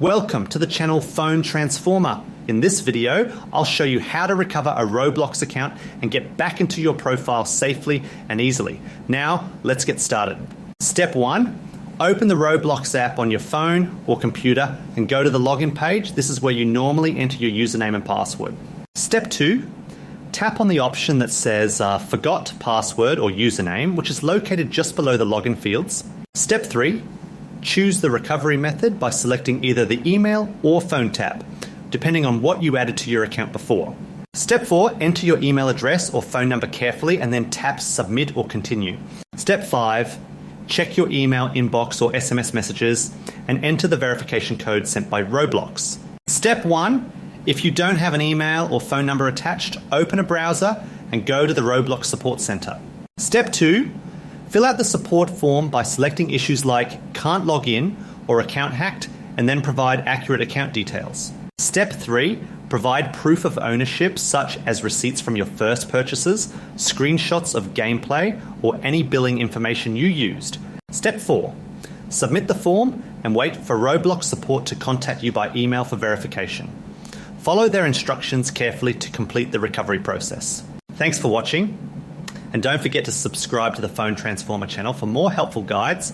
Welcome to the channel Phone Transformer. In this video, I'll show you how to recover a Roblox account and get back into your profile safely and easily. Now, let's get started. Step 1, open the Roblox app on your phone or computer and go to the login page. This is where you normally enter your username and password. Step 2, tap on the option that says Forgot Password or Username, which is located just below the login fields. Step 3, choose the recovery method by selecting either the email or phone tab, depending on what you added to your account before. Step 4, enter your email address or phone number carefully and then tap Submit or Continue. Step 5, check your email inbox or SMS messages and enter the verification code sent by Roblox. Step 1, if you don't have an email or phone number attached, open a browser and go to the Roblox Support Center. Step 2, fill out the support form by selecting issues like can't log in or account hacked and then provide accurate account details. Step 3, provide proof of ownership such as receipts from your first purchases, screenshots of gameplay or any billing information you used. Step 4, submit the form and wait for Roblox support to contact you by email for verification. Follow their instructions carefully to complete the recovery process. Thanks for watching. And don't forget to subscribe to the Phone Transformer channel for more helpful guides